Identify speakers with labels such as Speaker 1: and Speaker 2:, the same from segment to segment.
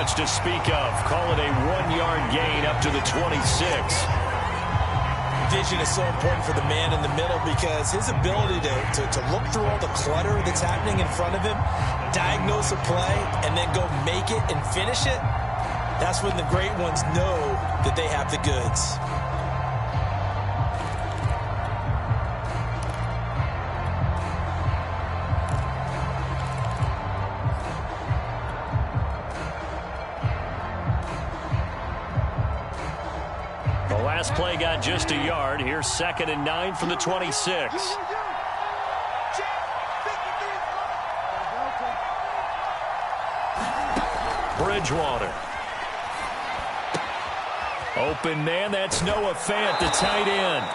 Speaker 1: much to speak of. Call it a 1-yard gain up to the 26.
Speaker 2: Vision is so important for the man in the middle because his ability to look through all the clutter that's happening in front of him, diagnose a play, and then go make it and finish it, that's when the great ones know that they have the goods.
Speaker 1: Last play got just a yard. Here's 2nd and 9 from the 26. Bridgewater. Open man, that's Noah Fant, the tight end.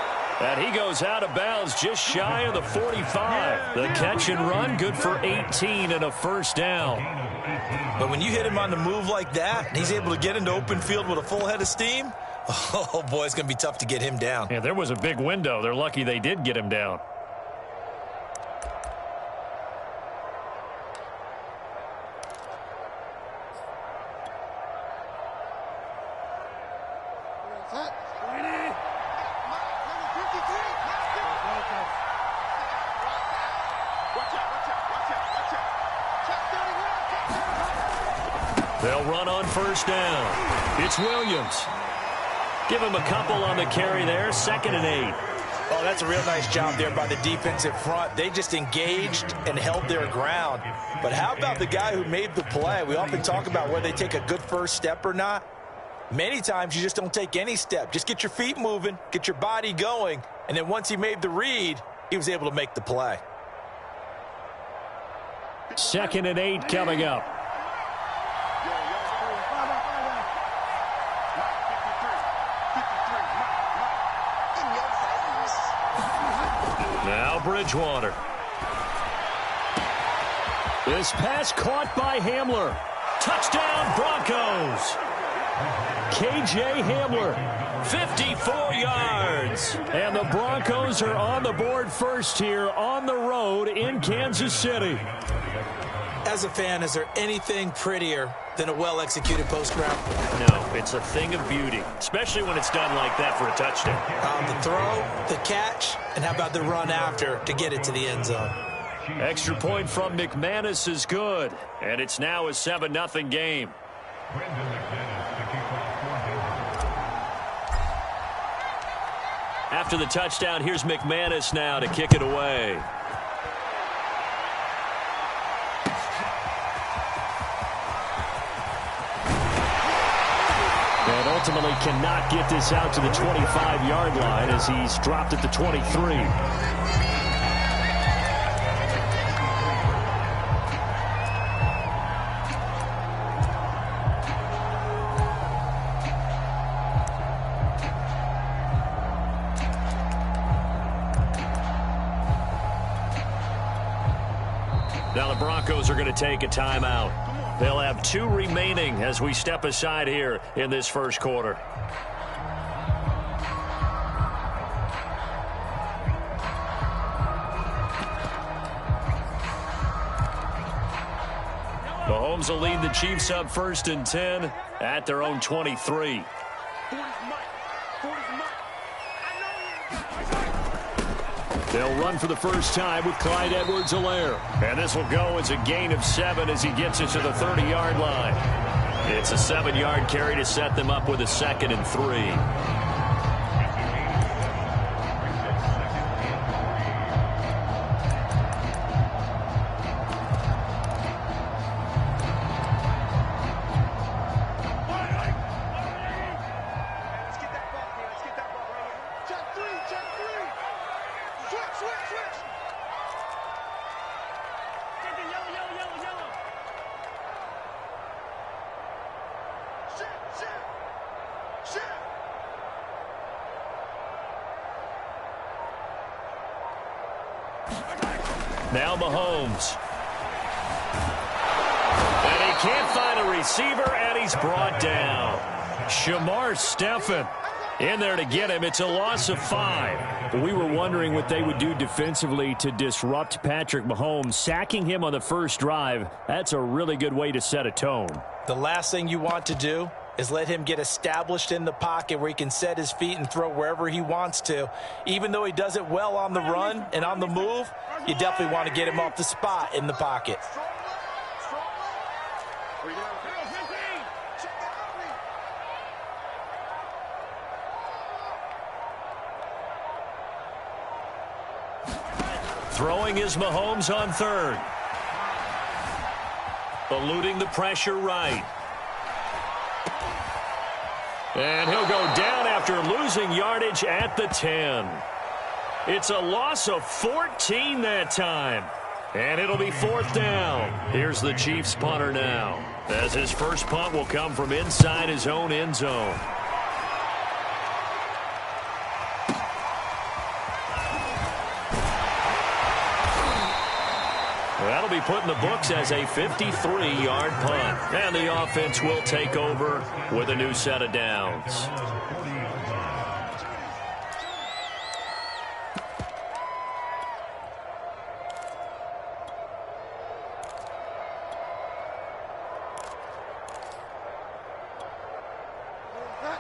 Speaker 1: And he goes out of bounds just shy of the 45. The catch and run, good for 18 and a first down.
Speaker 2: But when you hit him on the move like that, and he's able to get into open field with a full head of steam, oh, boy, it's going to be tough to get him down.
Speaker 1: Yeah, there was a big window. They're lucky they did get him down. They'll run on first down. It's Williams. Give him a couple on the carry there. 2nd and 8.
Speaker 2: Oh, that's a real nice job there by the defensive front. They just engaged and held their ground. But how about the guy who made the play? We often talk about whether they take a good first step or not. Many times you just don't take any step. Just get your feet moving, get your body going, and then once he made the read, he was able to make the play.
Speaker 1: 2nd and 8 coming up. Now Bridgewater. This pass caught by Hamler. Touchdown Broncos. KJ Hamler, 54 yards. And the Broncos are on the board first here on the road in Kansas City.
Speaker 2: As a fan, is there anything prettier than a well-executed post route?
Speaker 1: No, it's a thing of beauty, especially when it's done like that for a touchdown.
Speaker 2: The throw, the catch, and how about the run after to get it to the end zone?
Speaker 1: Extra point from McManus is good, and it's now a 7-0 game. After the touchdown, here's McManus now to kick it away. And ultimately cannot get this out to the 25-yard line as he's dropped at the 23. Now the Broncos are going to take a timeout. They'll have 2 remaining as we step aside here in this first quarter. Mahomes will lead the Chiefs up 1st and 10 at their own 23. They'll run for the first time with Clyde Edwards-Helaire. And this will go as a gain of 7 as he gets it to the 30-yard line. It's a 7-yard carry to set them up with a 2nd and 3. Now Mahomes. And he can't find a receiver, and he's brought down. Shamar Stephen. In there to get him. It's a loss of 5. We were wondering what they would do defensively to disrupt Patrick Mahomes. Sacking him on the first drive, that's a really good way to set a tone.
Speaker 2: The last thing you want to do is let him get established in the pocket where he can set his feet and throw wherever he wants to. Even though he does it well on the run and on the move, you definitely want to get him off the spot in the pocket.
Speaker 1: Throwing is Mahomes on third. Eluding the pressure right. And he'll go down after losing yardage at the 10. It's a loss of 14 that time. And it'll be 4th down. Here's the Chiefs punter now, as his first punt will come from inside his own end zone. That'll be put in the books as a 53-yard punt. And the offense will take over with a new set of downs.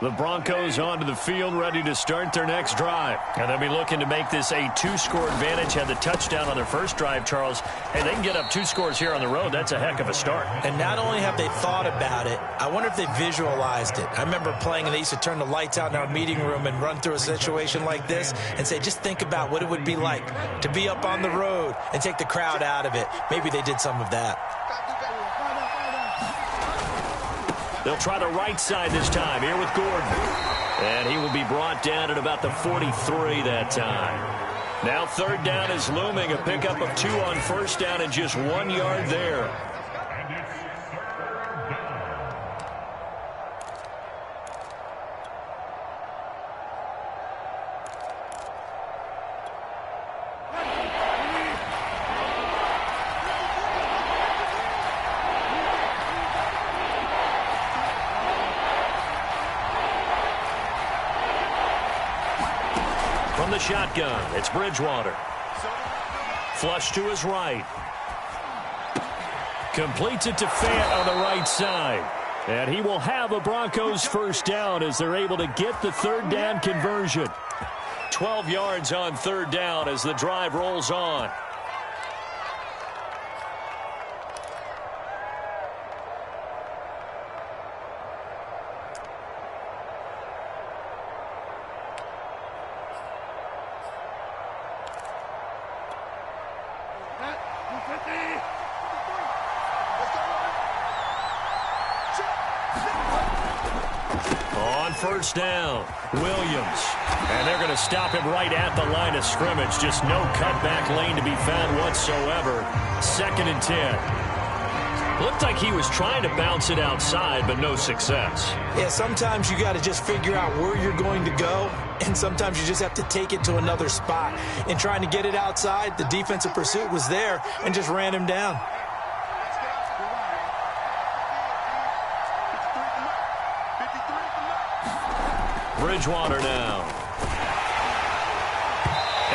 Speaker 1: The Broncos onto the field, ready to start their next drive. And they'll be looking to make this a 2-score advantage. Had the touchdown on their first drive, Charles. Hey, they can get up 2 scores here on the road. That's a heck of a start.
Speaker 2: And not only have they thought about it, I wonder if they visualized it. I remember playing, and they used to turn the lights out in our meeting room and run through a situation like this and say, just think about what it would be like to be up on the road and take the crowd out of it. Maybe they did some of that.
Speaker 1: They'll try the right side this time, here with Gordon. And he will be brought down at about the 43 that time. Now 3rd down is looming, a pickup of 2 on first down and just 1 yard there. From the shotgun, it's Bridgewater. Flush to his right. Completes it to Fant on the right side. And he will have a Broncos first down as they're able to get the 3rd down conversion. 12 yards on 3rd down as the drive rolls on. First down, Williams. And they're going to stop him right at the line of scrimmage. Just no cutback lane to be found whatsoever. 2nd and 10. Looked like he was trying to bounce it outside, but no success.
Speaker 2: Yeah, sometimes you got to just figure out where you're going to go, and sometimes you just have to take it to another spot. In trying to get it outside, the defensive pursuit was there and just ran him down.
Speaker 1: Bridgewater now.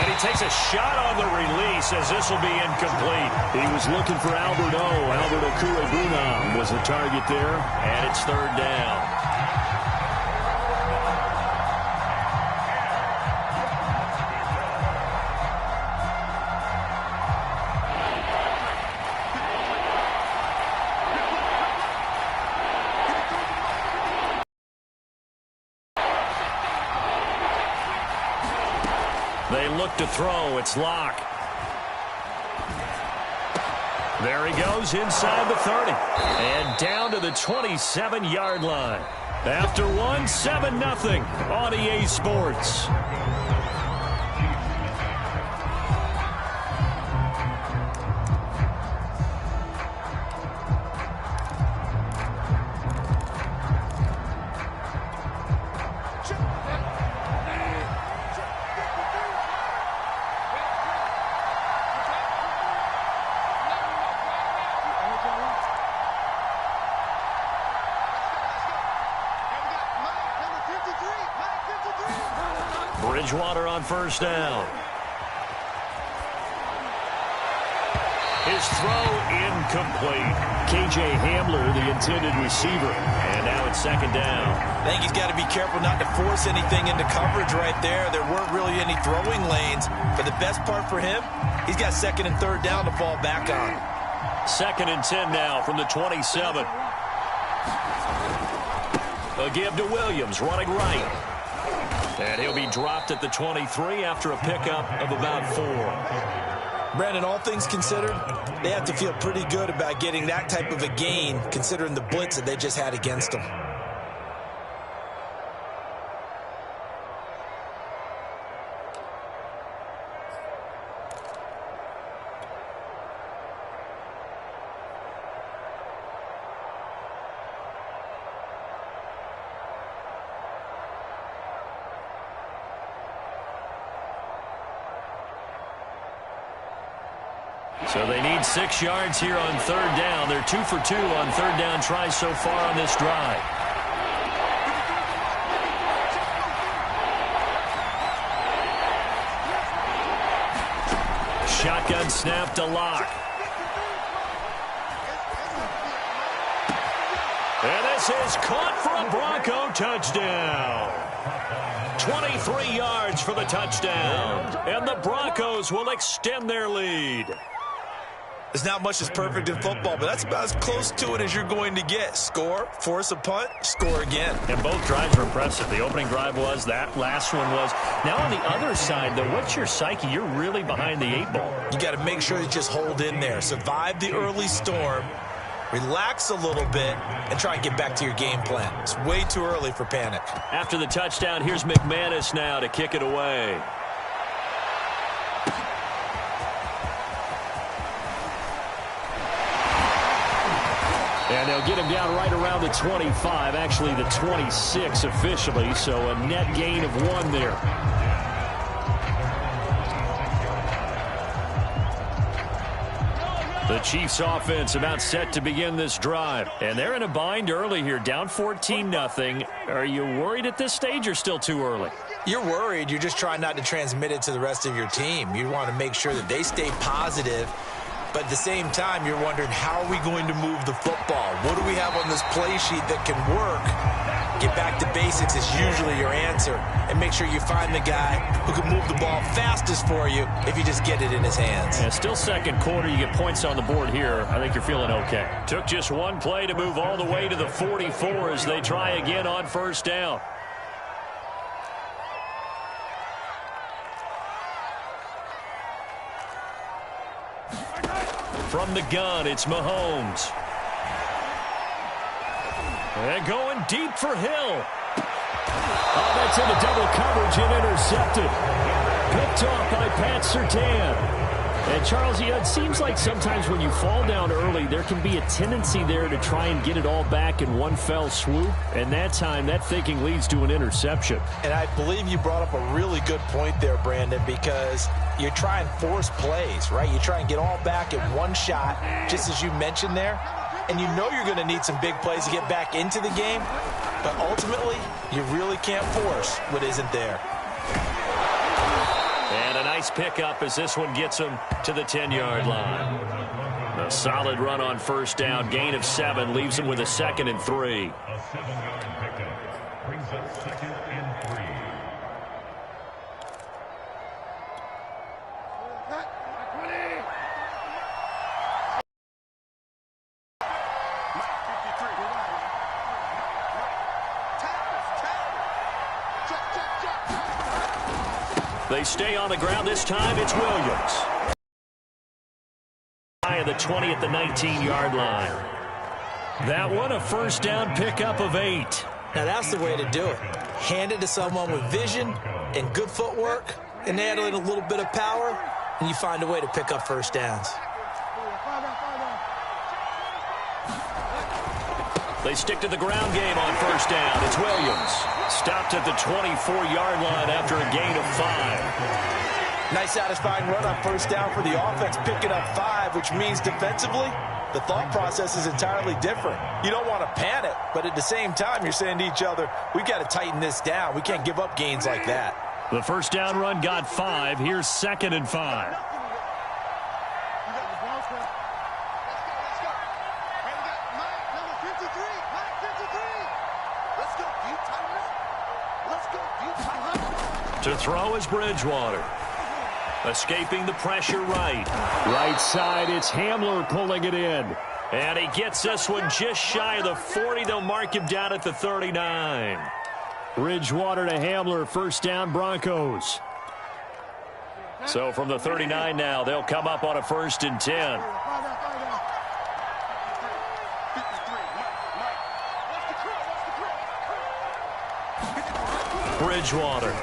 Speaker 1: And he takes a shot on the release as this will be incomplete. He was looking for Albert Okuebunam was the target there, and it's 3rd down. They look to throw. It's Locke. There he goes inside the 30. And down to the 27-yard line. After one, 7-0 on EA Sports. Bridgewater on first down. His throw incomplete. K.J. Hamler, the intended receiver. And now it's second down.
Speaker 2: I think he's got to be careful not to force anything into coverage right there. There weren't really any throwing lanes. But the best part for him, he's got second and third down to fall back on.
Speaker 1: Second and 10 now from the 27. A give to Williams, running right. And he'll be dropped at the 23 after a pickup of about 4.
Speaker 2: Brandon, all things considered, they have to feel pretty good about getting that type of a gain, considering the blitz that they just had against them.
Speaker 1: So they need 6 yards here on third down. They're 2 for 2 on third down tries so far on this drive. Shotgun snap to Locke. And this is caught for a Bronco touchdown. 23 yards for the touchdown. And the Broncos will extend their lead.
Speaker 2: There's not much that's perfect in football, but that's about as close to it as you're going to get. Score, force a punt, score again.
Speaker 1: And both drives were impressive. The opening drive was, that last one was. Now on the other side, though, what's your psyche? You're really behind the 8 ball.
Speaker 2: You got to make sure you just hold in there. Survive the early storm, relax a little bit, and try and get back to your game plan. It's way too early for panic.
Speaker 1: After the touchdown, here's McManus now to kick it away. And they'll get him down right around the 25, actually the 26 officially, so a net gain of 1 there. The Chiefs offense about set to begin this drive. And they're in a bind early here, down 14-0. Are you worried at this stage or still too early?
Speaker 2: You're worried. You're just trying not to transmit it to the rest of your team. You want to make sure that they stay positive. But at the same time, you're wondering, how are we going to move the football? What do we have on this play sheet that can work? Get back to basics is usually your answer. And make sure you find the guy who can move the ball fastest for you if you just get it in his hands.
Speaker 1: Yeah, still second quarter. You get points on the board here. I think you're feeling okay. Took just 1 play to move all the way to the 44 as they try again on first down. From the gun, it's Mahomes. And going deep for Hill. Oh, that's into double coverage and intercepted. Picked off by Pat Surtain. And Charles, it seems like sometimes when you fall down early, there can be a tendency there to try and get it all back in one fell swoop. And that time, that thinking leads to an interception.
Speaker 2: And I believe you brought up a really good point there, Brandon, because you try and force plays, right? You try and get all back in one shot, just as you mentioned there. And you know you're going to need some big plays to get back into the game. But ultimately, you really can't force what isn't there.
Speaker 1: And a nice pickup as this one gets him to the 10-yard line. A solid run on first down. Gain of 7 leaves him with a 2nd and 3. They stay on the ground. This time it's Williams. High of the 20 at the 19-yard line. That one a first down pickup of 8.
Speaker 2: Now that's the way to do it. Hand it to someone with vision and good footwork and add in a little bit of power, and you find a way to pick up first downs.
Speaker 1: They stick to the ground game on first down. It's Williams. Stopped at the 24-yard line after a gain of 5.
Speaker 2: Nice satisfying run on first down for the offense, picking up 5, which means defensively, the thought process is entirely different. You don't want to panic, but at the same time, you're saying to each other, we've got to tighten this down. We can't give up gains like that.
Speaker 1: The first down run got 5. Here's 2nd and 5. To throw is Bridgewater. Escaping the pressure right. Right side, it's Hamler pulling it in. And he gets this one just shy of the 40. They'll mark him down at the 39. Bridgewater to Hamler, first down Broncos. So from the 39 now, they'll come up on a 1st and 10. Bridgewater.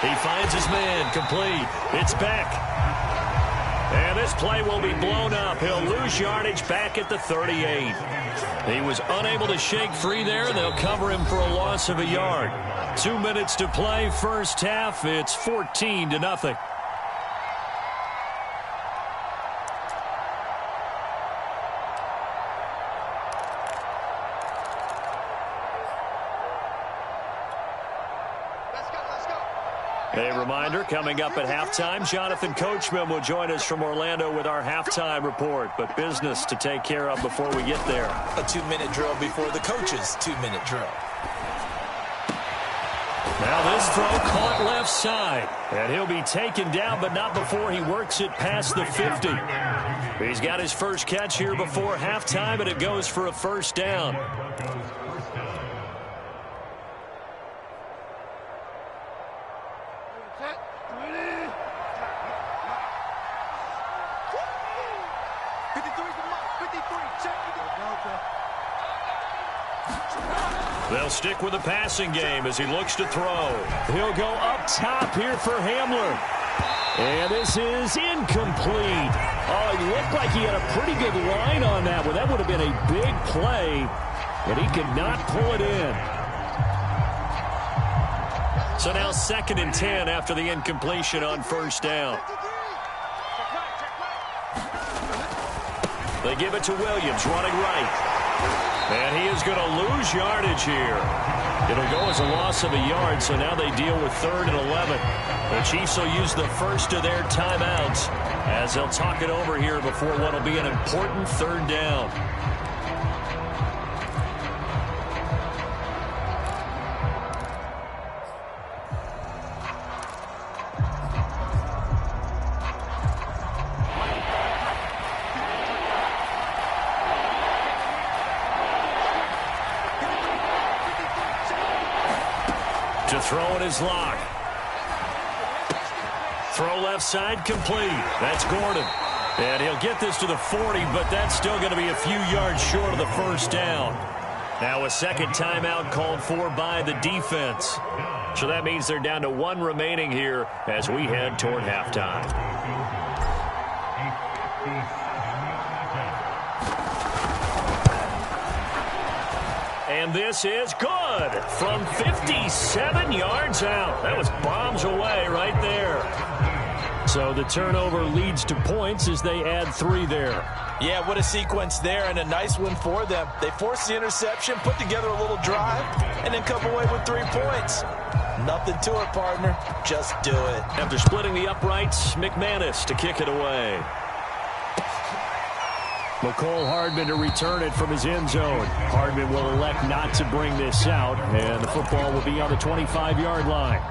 Speaker 1: He finds his man, complete. It's Beck. And this play will be blown up. He'll lose yardage back at the 38. He was unable to shake free there, and they'll cover him for a loss of a yard. 2 minutes to play, first half. It's 14-0. A reminder, coming up at halftime, Jonathan Coachman will join us from Orlando with our halftime report, but business to take care of before we get there.
Speaker 2: A 2-minute drill before the coach's 2-minute drill.
Speaker 1: Now this throw caught left side, and he'll be taken down, but not before he works it past the 50. He's got his first catch here before halftime, and it goes for a first down. They'll stick with the passing game as he looks to throw. He'll go up top here for Hamler. And this is incomplete. Oh, he looked like he had a pretty good line on that one. That would have been a big play, but he could not pull it in. So now 2nd and 10 after the incompletion on first down. They give it to Williams, running right. And he is going to lose yardage here. It'll go as a loss of a yard, so now they deal with 3rd and 11. The Chiefs will use the first of their timeouts as they'll talk it over here before what will be an important 3rd down. To throw in his lock. Throw left side complete. That's Gordon. And he'll get this to the 40, but that's still going to be a few yards short of the first down. Now a second timeout called for by the defense. So that means they're down to 1 remaining here as we head toward halftime. And this is good from 57 yards out. That was bombs away right there. So the turnover leads to points as they add 3 there.
Speaker 2: Yeah, what a sequence there, and a nice one for them. They forced the interception, put together a little drive, and then come away with 3 points. Nothing to it, partner. Just do it.
Speaker 1: After splitting the uprights, McManus to kick it away. McCole Hardman to return it from his end zone. Hardman will elect not to bring this out, and the football will be on the 25-yard line.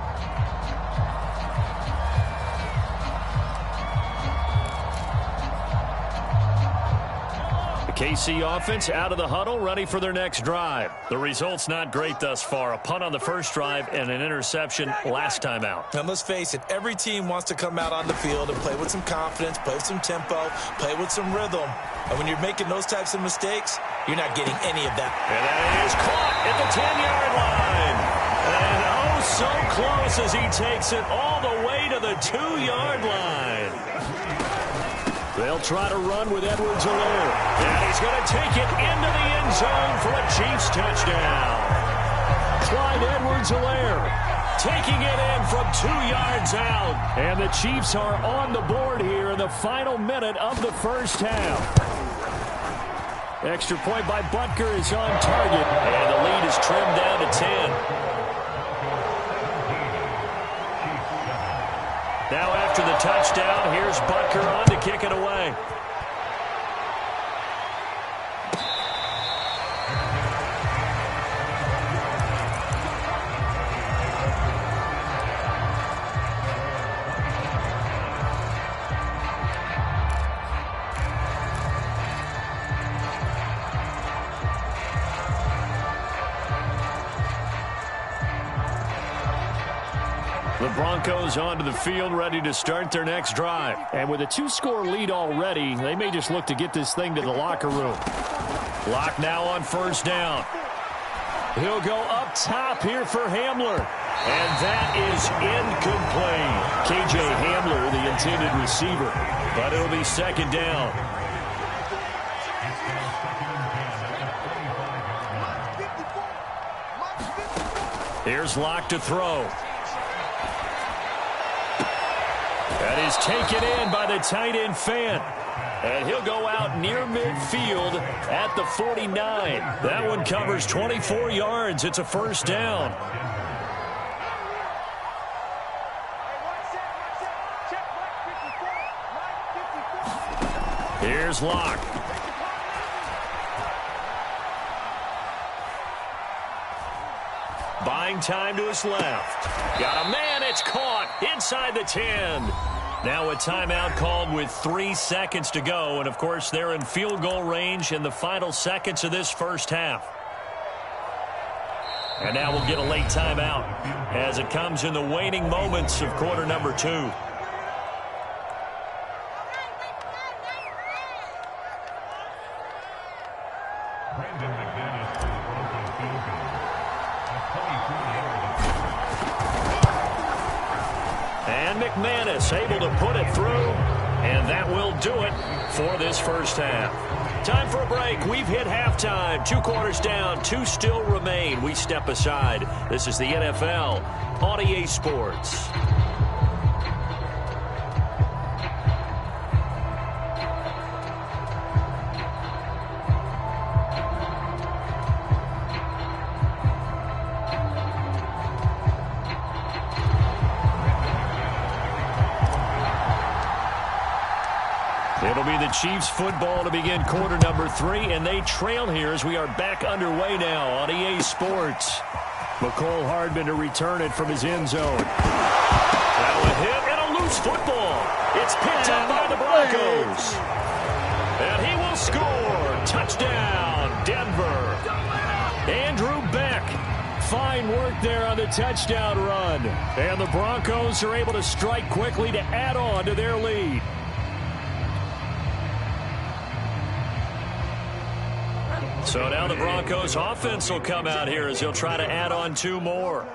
Speaker 1: KC offense out of the huddle, ready for their next drive. The result's not great thus far. A punt on the first drive and an interception last time out.
Speaker 2: And let's face it, every team wants to come out on the field and play with some confidence, play with some tempo, play with some rhythm. And when you're making those types of mistakes, you're not getting any of that.
Speaker 1: And that is caught at the 10-yard line. And oh, so close as he takes it all the way to the 2-yard line. They'll try to run with Edwards-Helaire. And he's going to take it into the end zone for a Chiefs touchdown. Clyde Edwards-Helaire taking it in from 2 yards out. And the Chiefs are on the board here in the final minute of the first half. Extra point by Butker is on target. And the lead is trimmed down to 10. Now after the touchdown, here's Butker on to kick it away. The Broncos onto the field, ready to start their next drive. And with a 2-score lead already, they may just look to get this thing to the locker room. Lock now on first down. He'll go up top here for Hamler. And that is incomplete. K.J. Hamler, the intended receiver. But it'll be second down. Here's Locke to throw. That is taken in by the tight end Fant. And he'll go out near midfield at the 49. That one covers 24 yards. It's a first down. Here's Locke. Buying time to his left. Got a man. It's caught inside the 10. Now a timeout called with 3 seconds to go. And, of course, they're in field goal range in the final seconds of this first half. And now we'll get a late timeout as it comes in the waning moments of quarter number 2. And McManus able to put it through, and that will do it for this first half. Time for a break. We've hit halftime. 2 quarters down, 2 still remain. We step aside. This is the NFL on EA Sports. It'll be the Chiefs football to begin quarter number 3, and they trail here as we are back underway now on EA Sports. McCole Hardman to return it from his end zone. Now a hit and a loose football. It's picked up by the Broncos. And he will score. Touchdown, Denver. Andrew Beck. Fine work there on the touchdown run. And the Broncos are able to strike quickly to add on to their lead. So now the Broncos offense will come out here as he'll try to add on 2 more.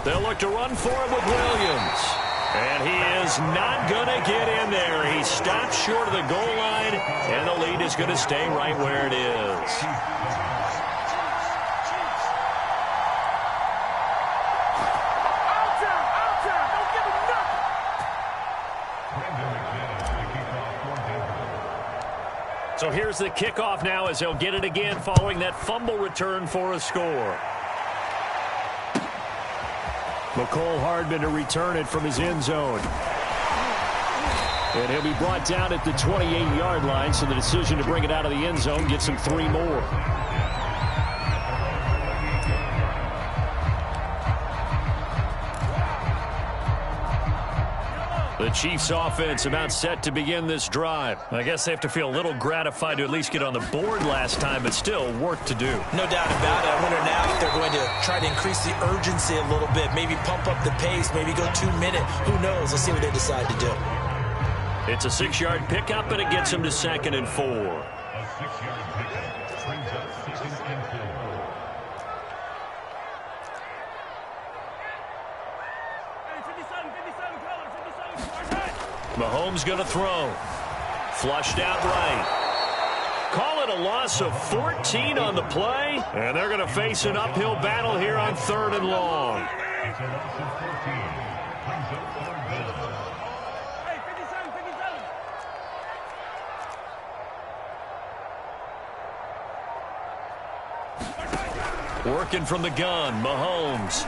Speaker 1: They'll look to run for him with Williams. And he is not going to get in there. He stopped short of the goal line, and the lead is going to stay right where it is. So here's the kickoff now as they'll get it again following that fumble return for a score. McCole Hardman to return it from his end zone. And he'll be brought down at the 28-yard line, so the decision to bring it out of the end zone gets him 3 more. The Chiefs offense about set to begin this drive. I guess they have to feel a little gratified to at least get on the board last time, but still work to do. No doubt about it. I wonder now if they're going to try to increase the urgency a little bit, maybe pump up the pace, maybe go 2-minute. Who knows? Let's see what they decide to do. It's a 6-yard pickup, and it gets them to 2nd and 4. A 6-yard pickup brings up 2nd and 4. Mahomes going to throw. Flushed out right. Call it a loss of 14 on the play. And they're going to face an uphill battle here on 3rd and long. It's a loss of 14. Brings up 3rd down. Working from the gun, Mahomes.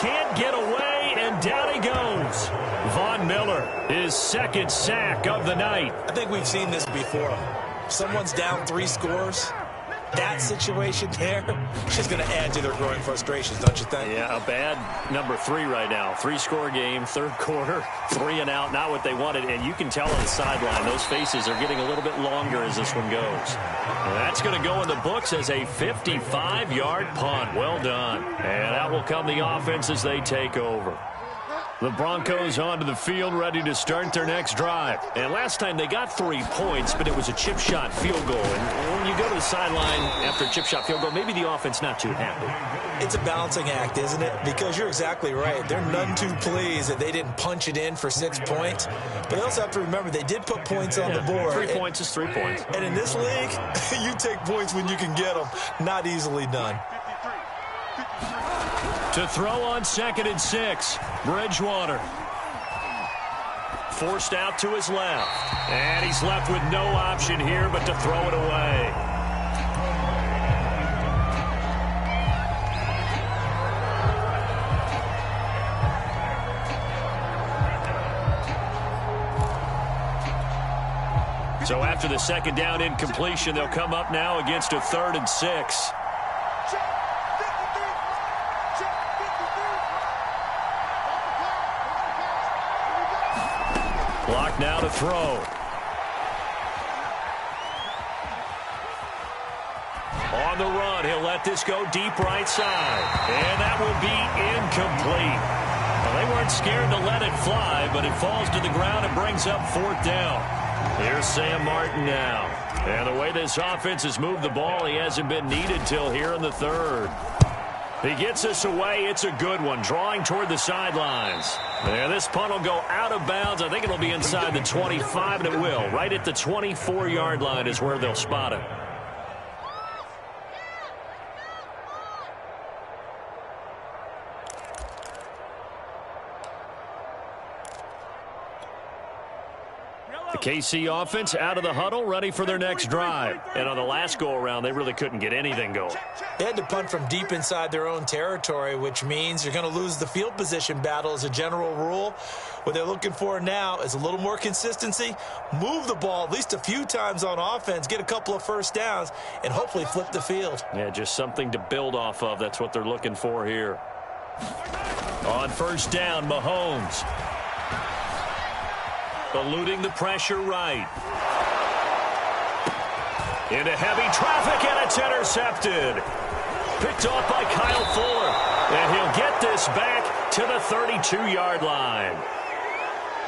Speaker 1: can't get away, and down he goes. Von Miller, his second sack of the night.
Speaker 2: I think we've seen this before. Someone's down 3 scores. That situation there is just going to add to their growing frustrations, don't you think?
Speaker 1: Yeah, a bad number 3 right now. 3-score game, third quarter, 3 and out, not what they wanted. And you can tell on the sideline, those faces are getting a little bit longer as this one goes. And that's going to go in the books as a 55-yard punt. Well done. And that will come the offense as they take over. The Broncos onto the field, ready to start their next drive. And last time they got 3 points, but it was a chip shot field goal. And when you go to the sideline after a chip shot field goal, maybe the offense not too happy.
Speaker 2: It's a balancing act, isn't it? Because you're exactly right. They're none too pleased that they didn't punch it in for 6 points. But they also have to remember they did put points on the board.
Speaker 1: 3 points is 3 points.
Speaker 2: And in this league, you take points when you can get them. Not easily done.
Speaker 1: To throw on 2nd and 6, Bridgewater. Forced out to his left. And he's left with no option here but to throw it away. So after the 2nd down incompletion, they'll come up now against a 3rd and 6. Clock now to throw. On the run, he'll let this go deep right side. And that will be incomplete. Well, they weren't scared to let it fly, but it falls to the ground and brings up 4th down. Here's Sam Martin now. And the way this offense has moved the ball, he hasn't been needed till here in the 3rd. He gets us away. It's a good one, drawing toward the sidelines. And this punt will go out of bounds. I think it'll be inside the 25, and it will. Right at the 24-yard line is where they'll spot it. The KC offense out of the huddle, ready for their next drive. And on the last go-around, they really couldn't get anything going.
Speaker 2: They had to punt from deep inside their own territory, which means you're going to lose the field position battle as a general rule. What they're looking for now is a little more consistency, move the ball at least a few times on offense, get a couple of first downs, and hopefully flip the field.
Speaker 1: Yeah, just something to build off of. That's what they're looking for here. On 1st down, Mahomes. Eluding the pressure right. Into heavy traffic, and it's intercepted. Picked off by Kyle Fuller. And he'll get this back to the 32-yard line.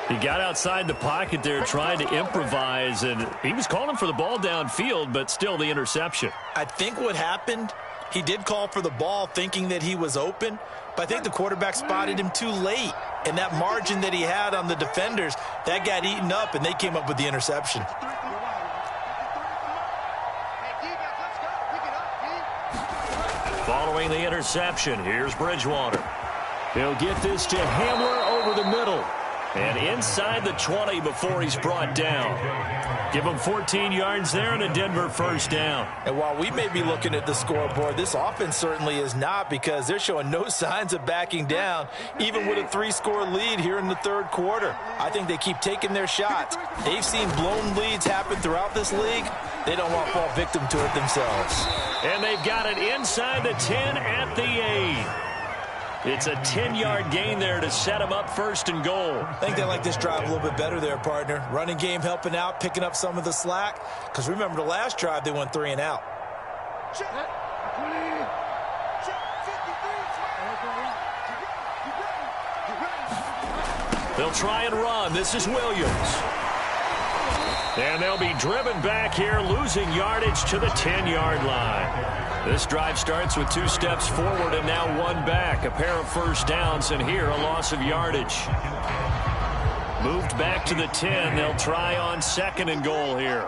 Speaker 1: He got outside the pocket there trying to improvise, and he was calling for the ball downfield, but still the interception.
Speaker 2: I think what happened, he did call for the ball thinking that he was open, but I think the quarterback spotted him too late. And that margin that he had on the defenders, that got eaten up, and they came up with the interception.
Speaker 1: Following the interception, here's Bridgewater. He'll get this to Hamler over the middle. And inside the 20 before he's brought down. Give him 14 yards there and a Denver 1st down.
Speaker 2: And while we may be looking at the scoreboard, this offense certainly is not, because they're showing no signs of backing down, even with a 3-score lead here in the 3rd quarter. I think they keep taking their shots. They've seen blown leads happen throughout this league. They don't want to fall victim to it themselves.
Speaker 1: And they've got it inside the 10 at the 8. It's a 10-yard gain there to set them up 1st and goal.
Speaker 2: I think they like this drive a little bit better there, partner. Running game helping out, picking up some of the slack. Because remember, the last drive, they went 3 and out.
Speaker 1: They'll try and run. This is Williams. And they'll be driven back here, losing yardage to the 10-yard line. This drive starts with 2 steps forward and now 1 back. A pair of first downs, and here a loss of yardage. Moved back to the 10. They'll try on 2nd and goal here.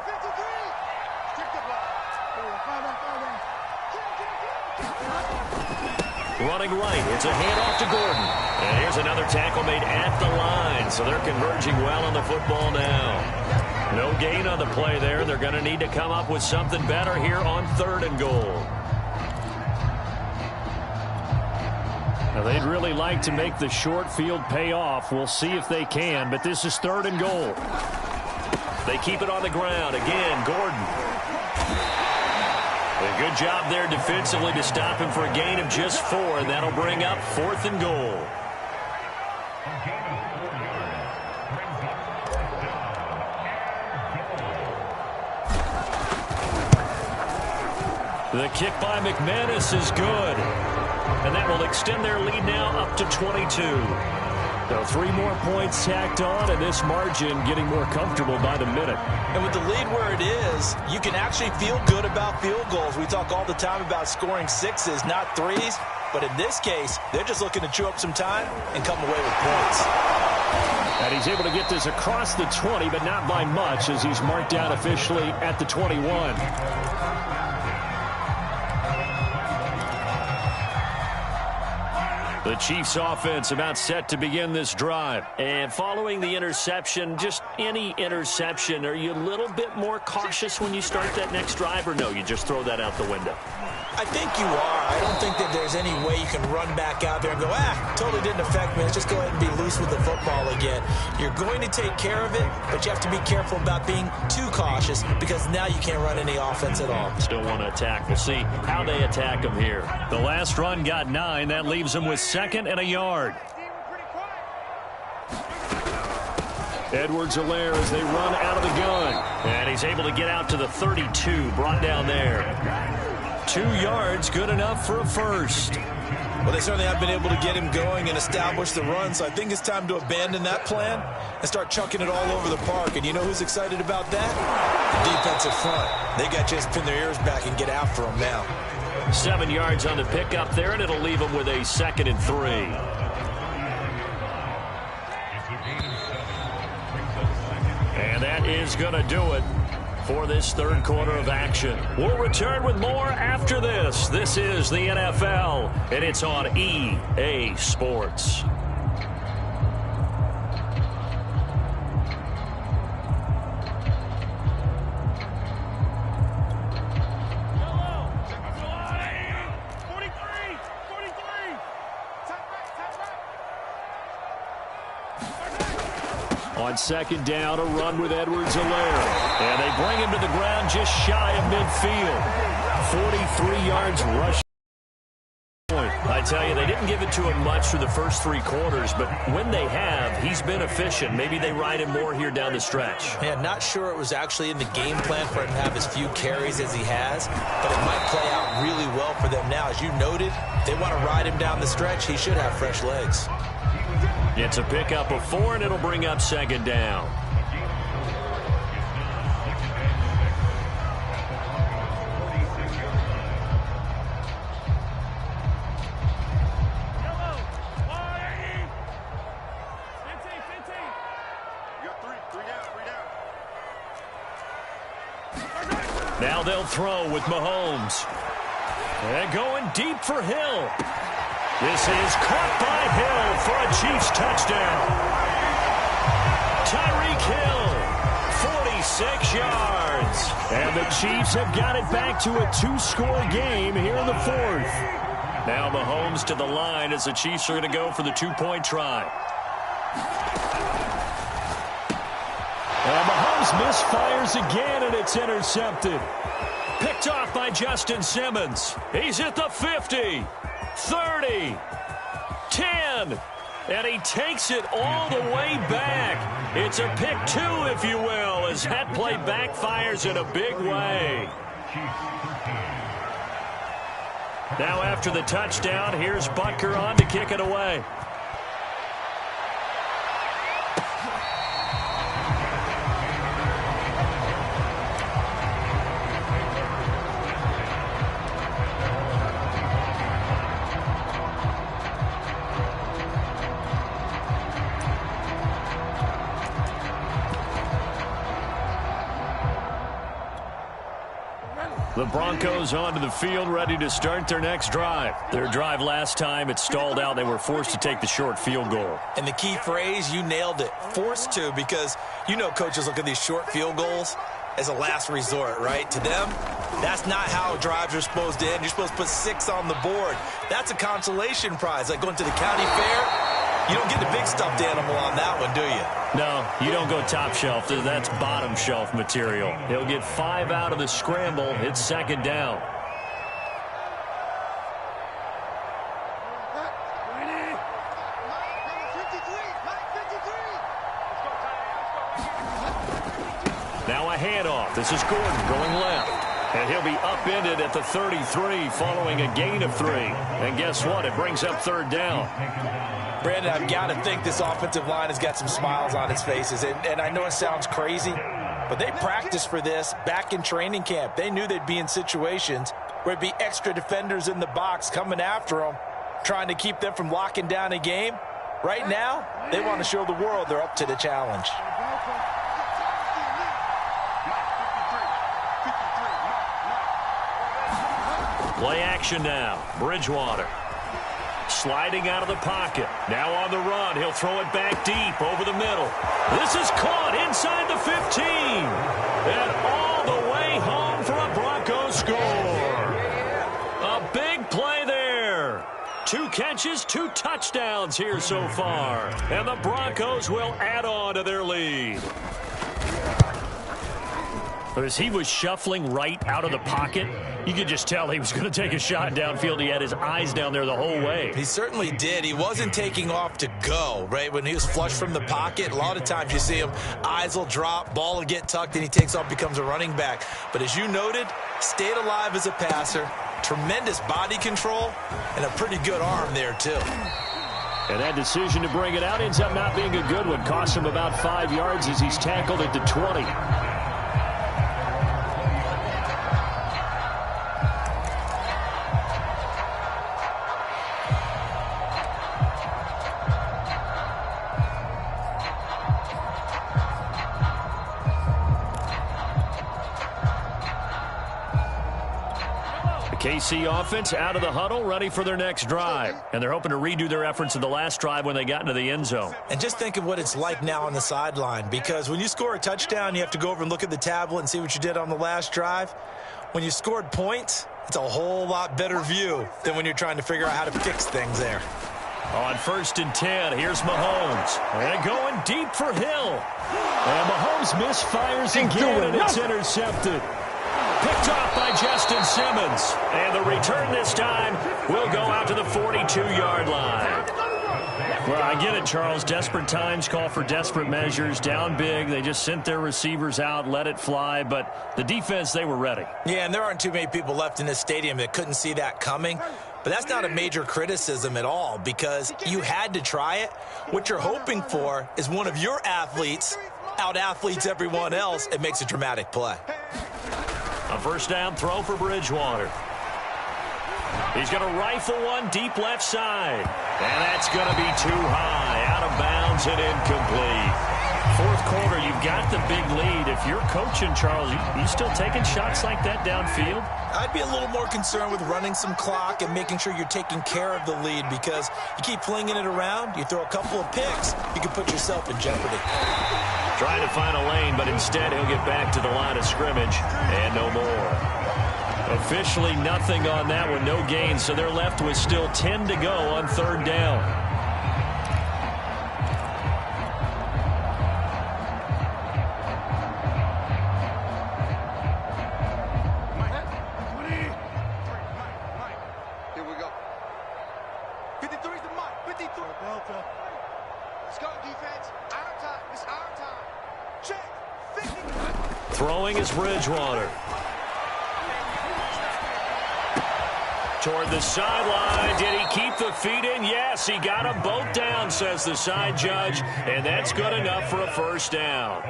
Speaker 1: Running right. It's a handoff to Gordon. And here's another tackle made at the line. So they're converging well on the football now. No gain on the play there. They're going to need to come up with something better here on 3rd and goal. Now, they'd really like to make the short field pay off. We'll see if they can, but this is 3rd and goal. They keep it on the ground. Again, Gordon. A good job there defensively to stop him for a gain of just 4, and that'll bring up 4th and goal. The kick by McManus is good. And that will extend their lead now up to 22. So 3 more points tacked on, and this margin getting more comfortable by the minute.
Speaker 2: And with the lead where it is, you can actually feel good about field goals. We talk all the time about scoring 6s, not 3s. But in this case, they're just looking to chew up some time and come away with points.
Speaker 1: And he's able to get this across the 20, but not by much, as he's marked down officially at the 21. The Chiefs offense about set to begin this drive. And following the interception, just any interception, are you a little bit more cautious when you start that next drive, or no, you just throw that out the window?
Speaker 2: I think you are. I don't think that there's any way you can run back out there and go, totally didn't affect me. Let's just go ahead and be loose with the football again. You're going to take care of it, but you have to be careful about being too cautious because now you can't run any offense at all.
Speaker 1: Still want to attack. We'll see how they attack them here. The last run got 9. That leaves them with 2nd and a yard. Edwards-Helaire as they run out of the gun. And he's able to get out to the 32, brought down there. 2 yards, good enough for a first.
Speaker 2: Well, they certainly have been able to get him going and establish the run, so I think it's time to abandon that plan and start chucking it all over the park. And you know who's excited about that? The defensive front. They got to just pin their ears back and get after him now.
Speaker 1: 7 yards on the pickup there, and it'll leave them with a 2nd and 3. And that is going to do it for this 3rd quarter of action. We'll return with more after this. This is the NFL, and it's on EA Sports. On 2nd down, a run with Edwards-Helaire. And they bring him to the ground just shy of midfield. 43 yards rushing. I tell you, they didn't give it to him much for the first 3 quarters, but when they have, he's been efficient. Maybe they ride him more here down the stretch.
Speaker 2: Yeah, not sure it was actually in the game plan for him to have as few carries as he has, but it might play out really well for them now. As you noted, they want to ride him down the stretch. He should have fresh legs.
Speaker 1: It's a pickup of 4, and it'll bring up 2nd down. Now they'll throw with Mahomes. And going deep for Hill. This is caught by Hill for a Chiefs touchdown. Tyreek Hill, 46 yards. And the Chiefs have got it back to a 2-score game here in the 4th. Now Mahomes to the line as the Chiefs are going to go for the 2-point try. And Mahomes misfires again, and it's intercepted. Picked off by Justin Simmons. He's at the 50. 30, 10, and he takes it all the way back. It's a pick 2, if you will, as that play backfires in a big way. Now after the touchdown, here's Butker on to kick it away. The Broncos onto the field, ready to start their next drive. Their drive last time, it stalled out. They were forced to take the short field goal.
Speaker 2: And the key phrase, you nailed it, forced to, because you know coaches look at these short field goals. as a last resort, right? To them, that's not how drives are supposed to end. You're supposed to put 6 on the board. That's a consolation prize, like going to the county fair. You don't get the big stuffed animal on that one, do you?
Speaker 1: No, you don't go top shelf. That's bottom shelf material. He'll get 5 out of the scramble. It's second down. Now a handoff. This is Gordon going left. And he'll be upended at the 33 following a gain of 3. And guess what? It brings up third down.
Speaker 2: Brandon, I've got to think this offensive line has got some smiles on its faces. And I know it sounds crazy, but they practiced for this back in training camp. They knew they'd be in situations where it'd be extra defenders in the box coming after them, trying to keep them from locking down a game. Right now, they want to show the world they're up to the challenge.
Speaker 1: Play action now. Bridgewater. Sliding out of the pocket. Now on the run. He'll throw it back deep over the middle. This is caught inside the 15. And all the way home for a Broncos score. A big play there. 2 catches, 2 touchdowns here so far. And the Broncos will add on to their lead. As he was shuffling right out of the pocket, you could just tell he was going to take a shot downfield. He had his eyes down there the whole way.
Speaker 2: He certainly did. He wasn't taking off to go, right? When he was flush from the pocket, a lot of times you see him, eyes will drop, ball will get tucked, and he takes off, becomes a running back. But as you noted, stayed alive as a passer, tremendous body control, and a pretty good arm there, too.
Speaker 1: And that decision to bring it out ends up not being a good one. Cost him about 5 yards as he's tackled at the 20. KC offense out of the huddle, ready for their next drive. And they're hoping to redo their efforts in the last drive when they got into the end zone.
Speaker 2: And just think of what it's like now on the sideline, because when you score a touchdown, you have to go over and look at the tablet and see what you did on the last drive. When you scored points, it's a whole lot better view than when you're trying to figure out how to fix things there.
Speaker 1: On 1st and 10, here's Mahomes. And going deep for Hill. And Mahomes misfires again, and it's intercepted. Picked off by Justin Simmons. And the return this time will go out to the 42-yard line. Well, I get it, Charles. Desperate times call for desperate measures. Down big. They just sent their receivers out, let it fly. But the defense, they were ready.
Speaker 2: Yeah, and there aren't too many people left in this stadium that couldn't see that coming. But that's not a major criticism at all, because you had to try it. What you're hoping for is one of your athletes out-athletes everyone else and makes a dramatic play.
Speaker 1: A first down throw for Bridgewater. He's going to rifle one deep left side. And that's going to be too high. Out of bounds and incomplete. Fourth quarter, you've got the big lead. If you're coaching, Charles, you still taking shots like that downfield?
Speaker 2: I'd be a little more concerned with running some clock and making sure you're taking care of the lead, because you keep flinging it around, you throw a couple of picks, you can put yourself in jeopardy.
Speaker 1: Trying to find a lane, but instead he'll get back to the line of scrimmage and no more. Officially nothing on that one, no gain, so they're left with still 10 to go on third down. Throwing is Bridgewater. Toward the sideline. Did he keep the feet in? Yes, he got them both down, says the side judge, and that's good enough for a first down.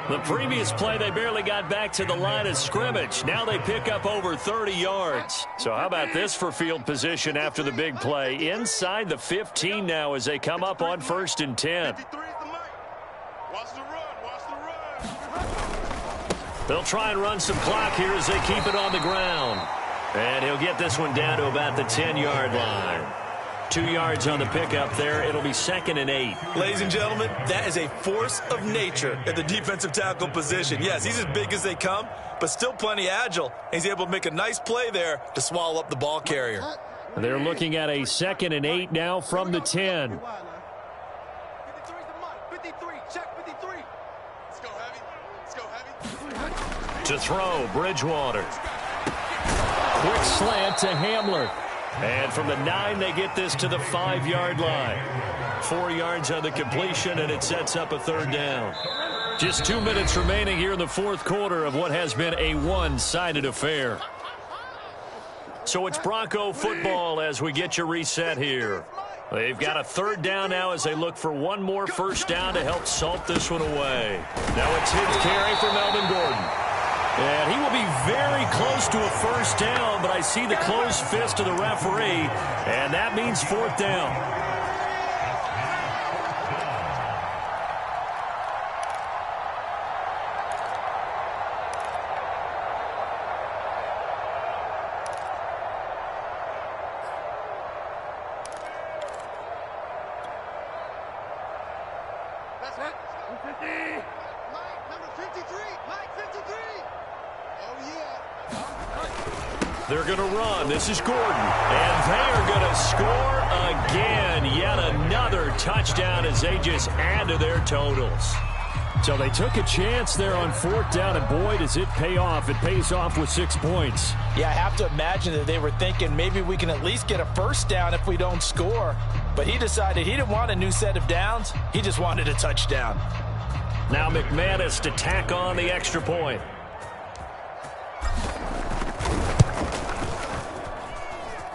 Speaker 1: The previous play, they barely got back to the line of scrimmage. Now they pick up over 30 yards. So how about this for field position after the big play? Inside the 15 now as they come up on 1st and 10. They'll try and run some clock here as they keep it on the ground. And he'll get this one down to about the 10-yard line. 2 yards on the pickup there. It'll be 2nd and 8.
Speaker 2: Ladies and gentlemen, that is a force of nature at the defensive tackle position. Yes, he's as big as they come, but still plenty agile. He's able to make a nice play there to swallow up the ball carrier.
Speaker 1: They're looking at a 2nd and 8 now from the 10. To throw, Bridgewater. Quick slant to Hamler. And from the 9, they get this to the 5-yard line. 4 yards on the completion, and it sets up a 3rd down. Just 2 minutes remaining here in the 4th quarter of what has been a one-sided affair. So it's Bronco football as we get you reset here. They've got a 3rd down now as they look for one more 1st down to help salt this one away. Now it's his carry for Melvin Gordon. And he will be very close to a 1st down, but I see the closed fist of the referee, and that means 4th down. They're going to run. This is Gordon. And they are going to score again. Yet another touchdown as they just add to their totals. So they took a chance there on 4th down, and boy, does it pay off. It pays off with 6 points.
Speaker 2: Yeah, I have to imagine that they were thinking maybe we can at least get a 1st down if we don't score. But he decided he didn't want a new set of downs. He just wanted a touchdown.
Speaker 1: Now McManus to tack on the extra point.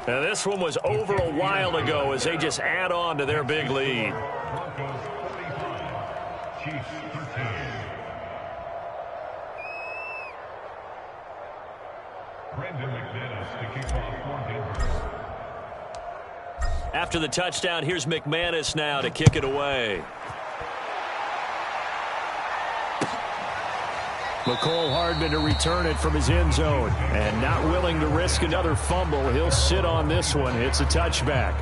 Speaker 1: Now this one was over a while ago as they just add on to their big lead. After the touchdown, here's McManus now to kick it away. McCole Hardman to return it from his end zone. And not willing to risk another fumble. He'll sit on this one. It's a touchback.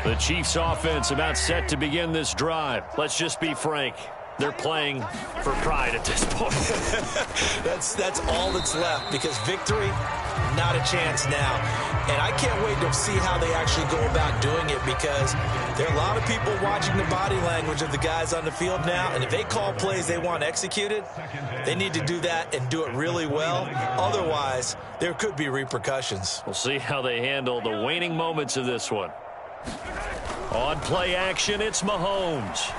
Speaker 1: The Chiefs offense about set to begin this drive. Let's just be frank. They're playing for pride at this point.
Speaker 2: That's all that's left, because victory, not a chance now. And I can't wait to see how they actually go about doing it, because there are a lot of people watching the body language of the guys on the field now, and if they call plays they want executed, they need to do that and do it really well. Otherwise, there could be repercussions.
Speaker 1: We'll see how they handle the waning moments of this one. On play action, it's Mahomes.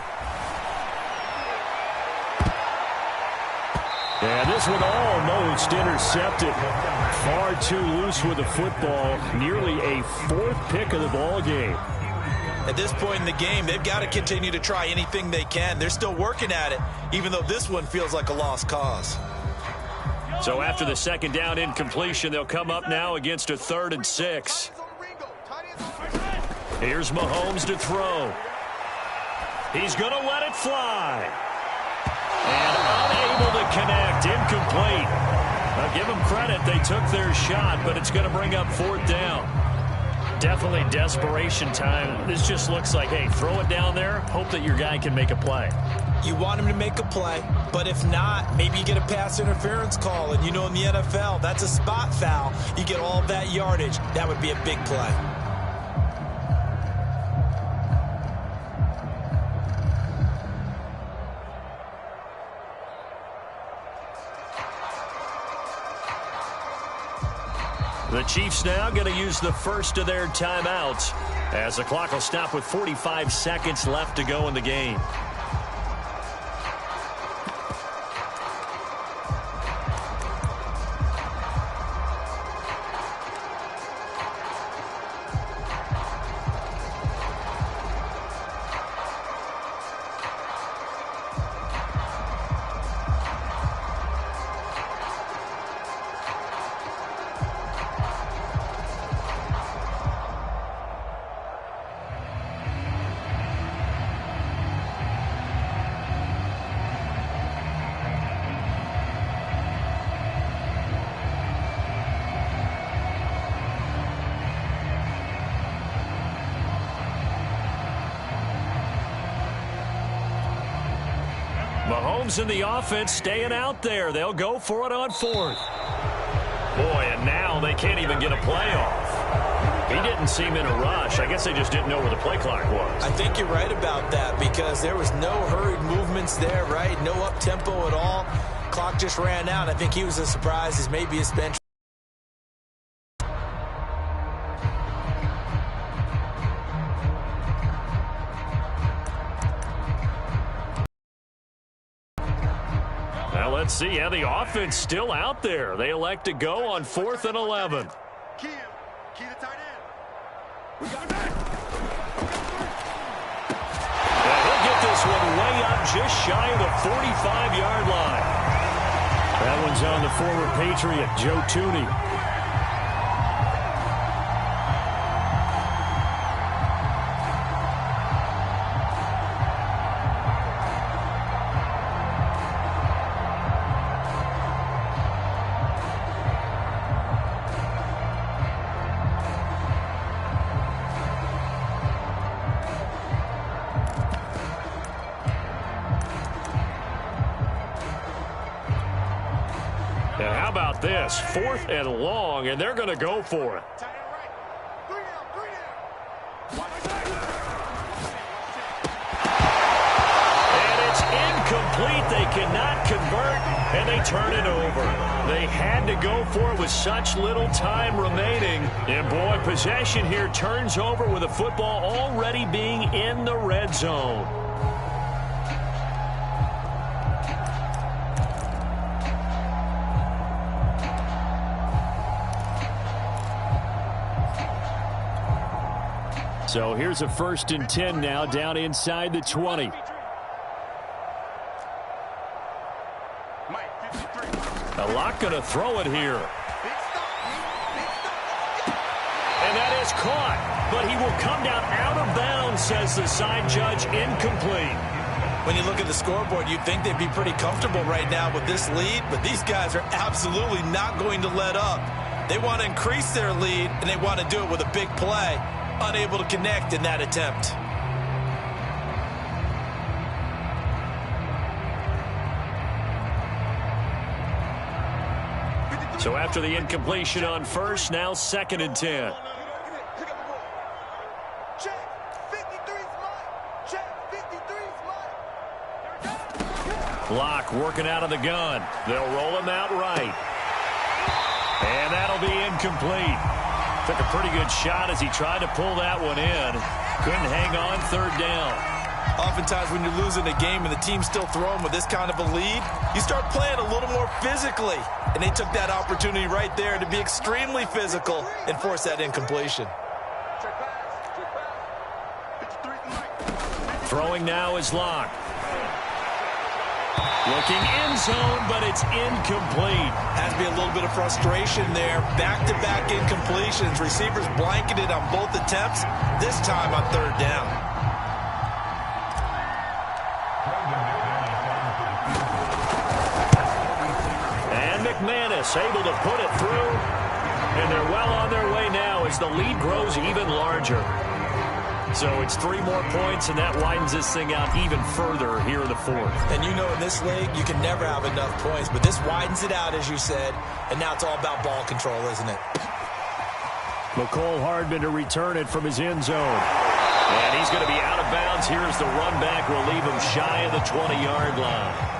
Speaker 1: And this one almost intercepted. Far too loose with the football. Nearly a 4th pick of the ball game.
Speaker 2: At this point in the game, they've got to continue to try anything they can. They're still working at it, even though this one feels like a lost cause.
Speaker 1: So after the 2nd down incompletion, they'll come up now against a 3rd and 6. Here's Mahomes to throw. He's going to let it fly. And unable to connect. Incomplete. Now give them credit. They took their shot, but it's going to bring up 4th down. Definitely desperation time. This just looks like, hey, throw it down there. Hope that your guy can make a play.
Speaker 2: You want him to make a play, but if not, maybe you get a pass interference call. And you know in the NFL, that's a spot foul. You get all that yardage. That would be a big play.
Speaker 1: The Chiefs now going to use the first of their timeouts as the clock will stop with 45 seconds left to go in the game. Mahomes and the offense staying out there. They'll go for it on 4th. Boy, and now they can't even get a play off. He didn't seem in a rush. I guess they just didn't know where the play clock was.
Speaker 2: I think you're right about that because there was no hurried movements there, right? No up-tempo at all. Clock just ran out. I think he was as surprised as maybe his bench.
Speaker 1: Now let's see how the offense still out there. They elect to go on 4th and 11.
Speaker 3: Key the tight end. We got
Speaker 1: He'll get this one way up just shy of the 45-yard line. That one's on the former Patriot, Joe Thuney. Now, how about this? 4th and long, and they're going to go for it. And it's incomplete. They cannot convert, and they turn it over. They had to go for it with such little time remaining. And, boy, possession here turns over with the football already being in the red zone. So here's a 1st and 10 now down inside the 20. A lot going to throw it here. And that is caught. But he will come down out of bounds, says the side judge, incomplete.
Speaker 2: When you look at the scoreboard, you'd think they'd be pretty comfortable right now with this lead, but these guys are absolutely not going to let up. They want to increase their lead, and they want to do it with a big play. Unable to connect in that attempt.
Speaker 1: So after the incompletion on 1st, now 2nd and 10. Block working out of the gun. They'll roll him out right. And that'll be incomplete. Took a pretty good shot as he tried to pull that one in. Couldn't hang on 3rd down.
Speaker 2: Oftentimes when you're losing a game and the team's still throwing with this kind of a lead, you start playing a little more physically. And they took that opportunity right there to be extremely physical and force that incompletion.
Speaker 1: Throwing now is Locke. Looking end zone, but it's incomplete.
Speaker 2: Has to be a little bit of frustration there. Back-to-back incompletions. Receivers blanketed on both attempts, this time on 3rd down.
Speaker 1: And McManus able to put it through. And they're well on their way now as the lead grows even larger. So it's 3 more points, and that widens this thing out even further here in the 4th.
Speaker 2: And you know in this league, you can never have enough points, but this widens it out, as you said, and now it's all about ball control, isn't it?
Speaker 1: McCole Hardman to return it from his end zone. And he's going to be out of bounds here as the run back will leave him shy of the 20-yard line.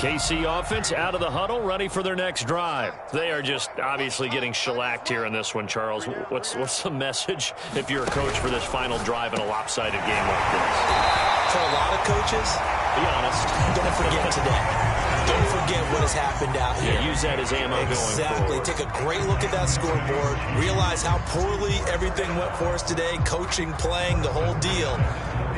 Speaker 1: KC offense out of the huddle, ready for their next drive. They are just obviously getting shellacked here in this one, Charles. What's the message if you're a coach for this final drive in a lopsided game like this?
Speaker 2: For a lot of coaches,
Speaker 1: be honest,
Speaker 2: don't forget today. Don't forget what has happened out here.
Speaker 1: Yeah, use that as ammo going forward.
Speaker 2: Exactly. Take a great look at that scoreboard. Realize how poorly everything went for us today. Coaching, playing, the whole deal.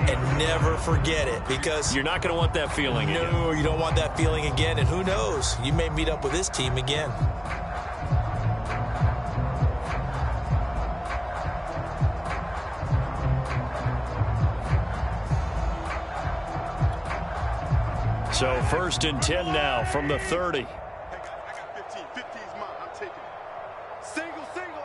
Speaker 2: And never forget it, because
Speaker 1: you're not going to want that feeling again.
Speaker 2: No, you don't want that feeling again. And who knows? You may meet up with this team again.
Speaker 1: So 1st and 10 now from the 30.
Speaker 3: Hey, guys, I got 15. 15's mine. I'm taking it. Single, single.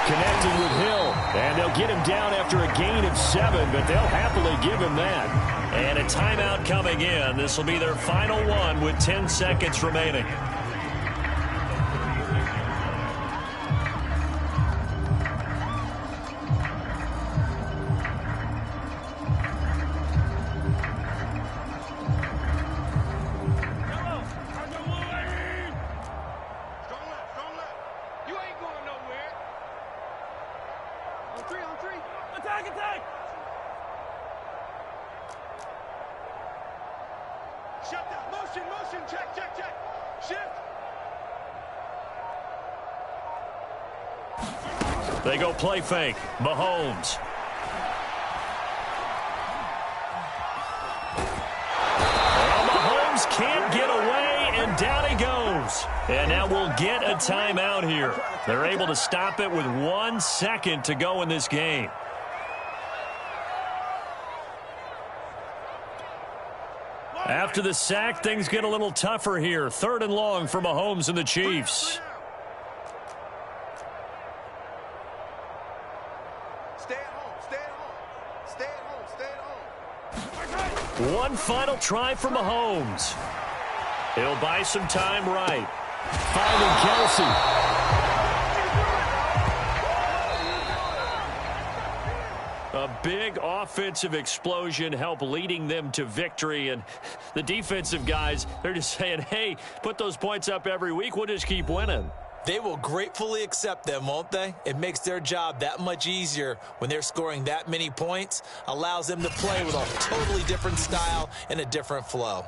Speaker 1: Connecting with Hill. And they'll get him down after a gain of 7, but they'll happily give him that. And a timeout coming in. This will be their final one with 10 seconds remaining.
Speaker 3: Shut down. Motion. Check. Shift.
Speaker 1: They go play fake. Mahomes. Well, Mahomes can't get away, and down he goes. And now we'll get a timeout here. They're able to stop it with 1 second to go in this game. After the sack, things get a little tougher here. 3rd and long for Mahomes and the Chiefs.
Speaker 3: Stay at home.
Speaker 1: One final try for Mahomes. He'll buy some time right. Finding Kelsey. A big offensive explosion helped leading them to victory. And the defensive guys, they're just saying, hey, put those points up every week. We'll just keep winning.
Speaker 2: They will gratefully accept them, won't they? It makes their job that much easier when they're scoring that many points. Allows them to play with a totally different style and a different flow.